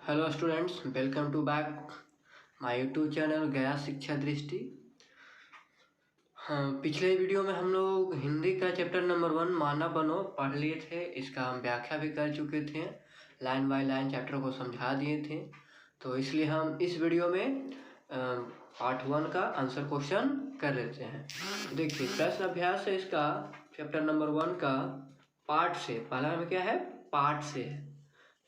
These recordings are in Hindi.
Hello students, welcome to back my YouTube channel Gaya Shiksha दृष्टि। हाँ, पिछले वीडियो में हम लोग हिंदी का चैप्टर नंबर 1 मानव बनो पढ़ लिए थे। इसका हम व्याख्या भी कर चुके थे, लाइन बाय लाइन चैप्टर को समझा दिए थे। तो इसलिए हम इस वीडियो में पार्ट 1 का आंसर क्वेश्चन कर लेते हैं। देखिए, प्रश्न अभ्यास है इसका चैप्टर नंबर 1 का पार्ट से। पहला में क्या है? पार्ट से है।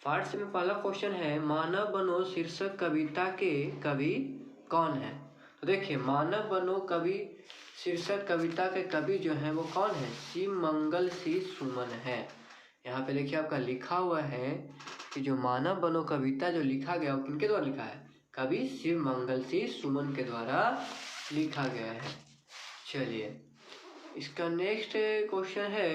पार्ट से में पहला क्वेश्चन है, मानव बनो शीर्षक कविता के कवि कौन है? तो देखिए, मानव बनो कवि शीर्षक कविता के कवि जो हैं वो कौन है? शिवमंगल सिंह सुमन है। यहाँ पे देखिए आपका लिखा हुआ है कि जो मानव बनो कविता जो लिखा गया वो किनके द्वारा लिखा है? कवि शिवमंगल सिंह सुमन के द्वारा लिखा गया है। चलिए, इसका नेक्स्ट क्वेश्चन है,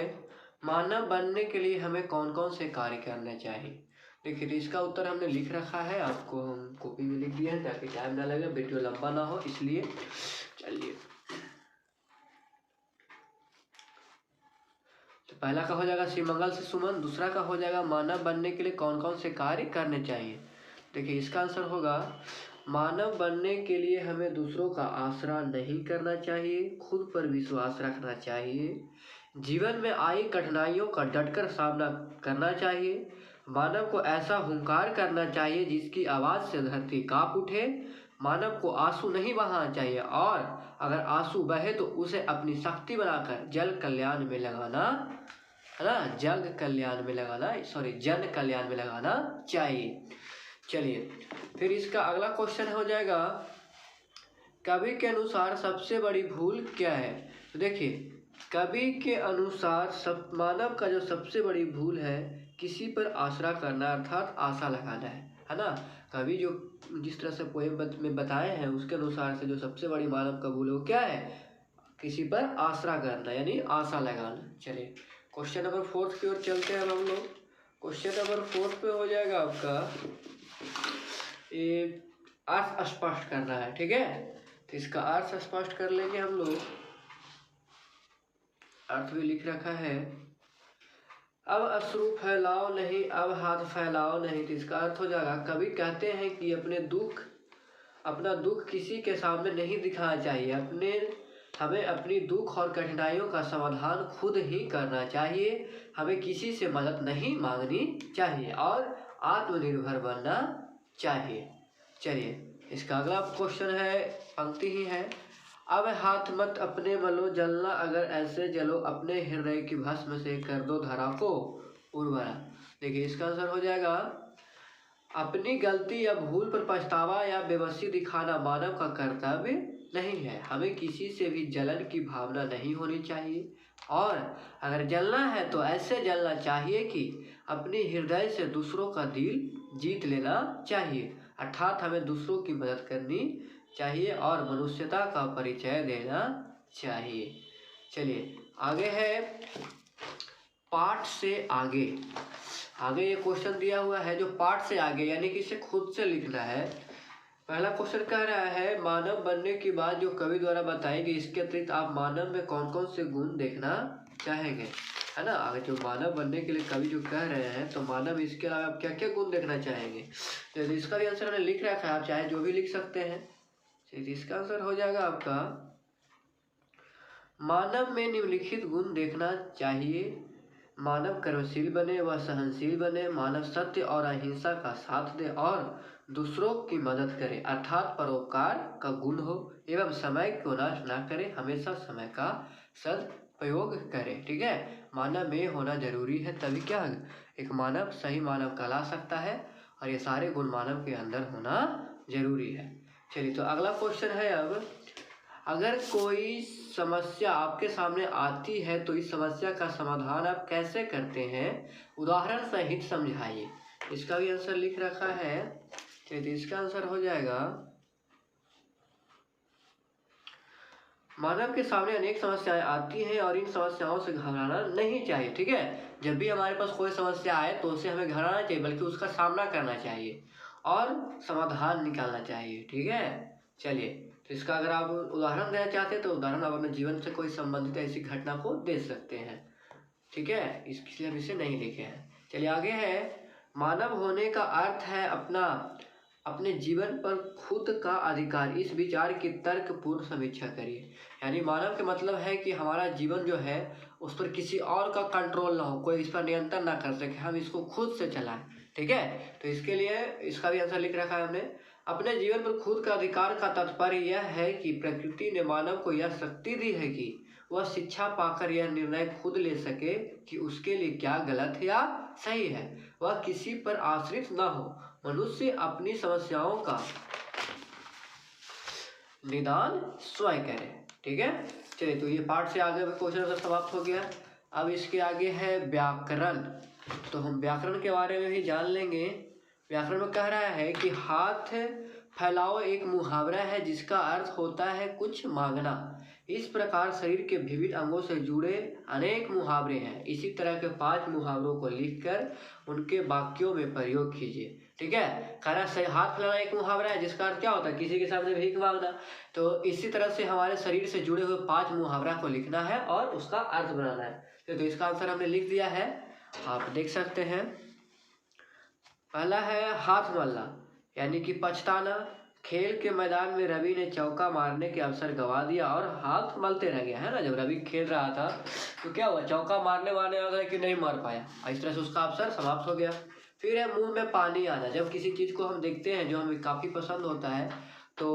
मानव बनने के लिए हमें कौन कौन से कार्य करने चाहिए? देखिए, तो इसका उत्तर हमने लिख रखा है, आपको हम कॉपी में लिख दिया है ताकि टाइम ना लगे, वीडियो लंबा ना हो, इसलिए। चलिए, तो पहला का हो जाएगा शिवमंगल से सुमन, दूसरा का हो जाएगा मानव बनने के लिए कौन कौन से कार्य करने चाहिए। देखिए, इसका आंसर होगा, मानव बनने के लिए हमें दूसरों का आसरा नहीं करना चाहिए, खुद पर विश्वास रखना चाहिए, जीवन में आई कठिनाइयों का डटकर सामना करना चाहिए, मानव को ऐसा हुंकार करना चाहिए जिसकी आवाज़ से धरती कांप उठे, मानव को आंसू नहीं बहाना चाहिए और अगर आंसू बहे तो उसे अपनी शक्ति बनाकर जन कल्याण में लगाना चाहिए। चलिए, फिर इसका अगला क्वेश्चन हो जाएगा, कवि के अनुसार सबसे बड़ी भूल क्या है? तो देखिए, कवि के अनुसार मानव का जो सबसे बड़ी भूल है, किसी पर आसरा करना अर्थात आशा लगाना है ना। कवि जो जिस तरह से पोएम में बताए हैं उसके अनुसार से जो सबसे बड़ी मानव का भूल है वो क्या है? किसी पर आसरा करना यानी आशा लगाना। चलिए, क्वेश्चन नंबर 4 की ओर चलते हैं हम लोग। क्वेश्चन नंबर 4 पे हो जाएगा आपका ये अर्थ स्पष्ट करना है, ठीक है। तो इसका अर्थ स्पष्ट कर लेंगे हम लोग, अर्थ भी लिख रखा है। अब अश्रु फैलाओ नहीं, अब हाथ फैलाओ नहीं। तो इसका अर्थ हो जाएगा, कवि कहते हैं कि अपना दुख किसी के सामने नहीं दिखाना चाहिए, हमें अपनी दुख और कठिनाइयों का समाधान खुद ही करना चाहिए, हमें किसी से मदद नहीं मांगनी चाहिए और आत्मनिर्भर बनना चाहिए। चलिए, इसका अगला क्वेश्चन है, पंक्ति ही है, अब हाथ मत अपने मलो जलना अगर ऐसे जलो, अपने हृदय की भस्म से कर दो धरा को उर्वरा। देखिए, इसका आंसर हो जाएगा, अपनी गलती या भूल पर पछतावा या बेबसी दिखाना मानव का कर्तव्य नहीं है, हमें किसी से भी जलन की भावना नहीं होनी चाहिए और अगर जलना है तो ऐसे जलना चाहिए कि अपने हृदय से दूसरों का दिल जीत लेना चाहिए, अर्थात हमें दूसरों की मदद करनी चाहिए और मनुष्यता का परिचय देना चाहिए। चलिए, आगे है पाठ से आगे ये क्वेश्चन दिया हुआ है जो पाठ से आगे यानी कि इसे खुद से लिखना है। पहला क्वेश्चन कह रहा है, मानव बनने की बात जो कवि द्वारा बताई गई, इसके अतिरिक्त आप मानव में कौन कौन से गुण देखना चाहेंगे, है ना। अगर जो मानव बनने के लिए कवि जो कह रहे हैं तो मानव इसके अलावा आप क्या क्या गुण देखना चाहेंगे? तो इसका भी आंसर मैंने लिख रखा है, आप चाहे जो भी लिख सकते हैं। इसका आंसर हो जाएगा आपका, मानव में निम्नलिखित गुण देखना चाहिए, मानव कर्मशील बने व सहनशील बने, मानव सत्य और अहिंसा का साथ दे और दूसरों की मदद करे, अर्थात परोपकार का गुण हो, एवं समय को नष्ट न करे, हमेशा समय का सदुपयोग करे। ठीक है, मानव में होना जरूरी है, तभी क्या एक मानव सही मानव कहला सकता है और ये सारे गुण मानव के अंदर होना जरूरी है। चलिए, तो अगला क्वेश्चन है, अब अगर कोई समस्या आपके सामने आती है तो इस समस्या का समाधान आप कैसे करते हैं, उदाहरण सहित समझाइए। इसका भी आंसर लिख रखा है। चलिए, इसका आंसर हो जाएगा, मानव के सामने अनेक समस्याएं आती हैं और इन समस्याओं से घबराना नहीं चाहिए। ठीक है, जब भी हमारे पास कोई समस्या आए तो उसे हमें घबराना चाहिए, बल्कि उसका सामना करना चाहिए और समाधान निकालना चाहिए। ठीक है, चलिए, तो इसका अगर आप उदाहरण देना चाहते हैं तो उदाहरण आप अपने जीवन से कोई संबंधित ऐसी घटना को दे सकते हैं। ठीक है, इसलिए हम इसे नहीं लिखे हैं। चलिए, आगे है, मानव होने का अर्थ है अपने जीवन पर खुद का अधिकार। इस विचार की तर्कपूर्ण समीक्षा करिए। यानी मानव का मतलब है कि हमारा जीवन जो है उस पर किसी और का कंट्रोल ना हो, कोई इस पर नियंत्रण ना कर सके, हम इसको खुद से चलाएं। ठीक है, तो इसके लिए इसका भी आंसर लिख रखा है हमने। अपने जीवन पर खुद का अधिकार का तात्पर्य यह है कि प्रकृति ने मानव को यह शक्ति दी है कि वह शिक्षा पाकर यह निर्णय खुद ले सके कि उसके लिए क्या गलत या सही है। वह किसी पर आश्रित न हो। मनुष्य अपनी समस्याओं का निदान स्वयं करे। ठीक है, चलिए तो ये पार्ट से आगे क्वेश्चन समाप्त हो गया। अब इसके आगे है व्याकरण। तो हम व्याकरण के बारे में भी जान लेंगे। व्याकरण में कह रहा है कि हाथ फैलाओ एक मुहावरा है जिसका अर्थ होता है कुछ मांगना। इस प्रकार शरीर के विभिन्न अंगों से जुड़े अनेक मुहावरे हैं। इसी तरह के 5 मुहावरों को लिखकर उनके वाक्यों में प्रयोग कीजिए। ठीक है, कहना सही, हाथ फैलाना एक मुहावरा है जिसका अर्थ क्या होता है, किसी के सामने भीख मांगना। तो इसी तरह से हमारे शरीर से जुड़े हुए 5 मुहावरा को लिखना है और उसका अर्थ बनाना है। तो इसका आंसर हमने लिख दिया है, आप देख सकते हैं। पहला है हाथ मलना, यानी कि पछताना। खेल के मैदान में रवि ने चौका मारने के अवसर गंवा दिया और हाथ मलते रह गया, है ना। जब रवि खेल रहा था तो क्या हुआ, चौका मारने वाला कि नहीं मार पाया, इस तरह से उसका अवसर समाप्त हो गया। फिर है मुंह में पानी आना। जब किसी चीज़ को हम देखते हैं जो हमें काफ़ी पसंद होता है तो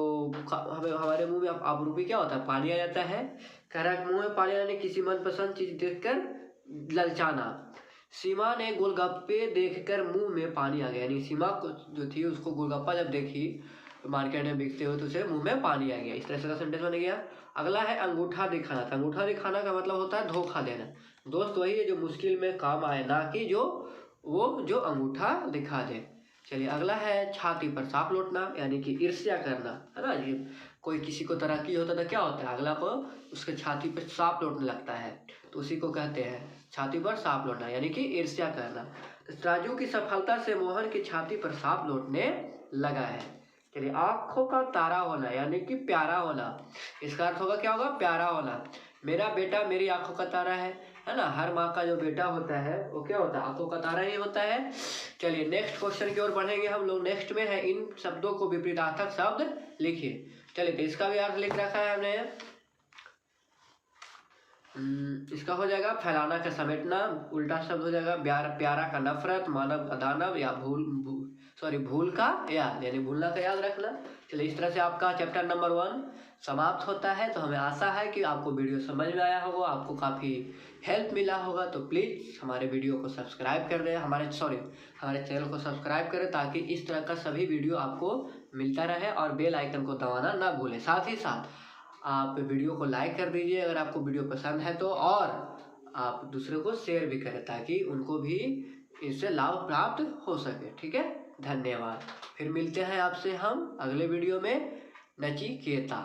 हमें हमारे मुंह में आपरूपी क्या होता है, पानी आ जाता है। कह रहा है मुंह में पानी आने, किसी मनपसंद चीज़ देखकर ललचाना। सीमा ने गोलगप्पे देखकर मुंह में पानी आ गया, यानी सीमा को जो थी उसको गोलगप्पा जब देखी मार्केट में बिकते हुए तो उसे मुंह में पानी आ गया। इस तरह से सेंटेंस बन गया। अगला है अंगूठा दिखाना। तो अंगूठा दिखाना का मतलब होता है धोखा देना। दोस्त वही है जो मुश्किल में काम आए, ना कि जो अंगूठा दिखा दे। चलिए अगला है छाती पर सांप लौटना, यानी कि ईर्ष्या करना, है ना। ये कोई किसी को तरक्की होता तो क्या होता है, अगला को उसके छाती पर सांप लौटने लगता है, तो उसी को कहते हैं छाती पर सांप लौटना, यानी कि ईर्ष्या करना। तो राजू की सफलता से मोहन की छाती पर सांप लौटने लगा है। चलिए आंखों का तारा होना, यानी कि प्यारा होना। इसका अर्थ होगा क्या होगा, प्यारा होना। मेरा बेटा मेरी आंखों का तारा है ना। हर माँ का जो बेटा होता है वो क्या होता है, आंखों का तारा ही होता है। चलिए नेक्स्ट क्वेश्चन की ओर बढ़ेंगे हम लोग। नेक्स्ट में है इन शब्दों को विपरीतार्थक शब्द लिखिए। चलिए तो इसका भी अर्थ लिख रखा है हमने। इसका हो जाएगा फैलाना का समेटना, उल्टा शब्द हो जाएगा प्यारा का नफरत, मानव का दानव, या भूल का याद, यानी भूलना का याद रखना। चलिए इस तरह से आपका चैप्टर नंबर 1 समाप्त होता है। तो हमें आशा है कि आपको वीडियो समझ में आया होगा, आपको काफ़ी हेल्प मिला होगा। तो प्लीज़ हमारे वीडियो को सब्सक्राइब कर दें, हमारे चैनल को सब्सक्राइब करें, ताकि इस तरह का सभी वीडियो आपको मिलता रहे। और बेल आइकन को दबाना ना भूलें। साथ ही साथ आप वीडियो को लाइक कर दीजिए अगर आपको वीडियो पसंद है तो, और आप दूसरे को शेयर भी करें ताकि उनको भी इससे लाभ प्राप्त हो सके। ठीक है, धन्यवाद। फिर मिलते हैं आपसे हम अगले वीडियो में। नचिकेता।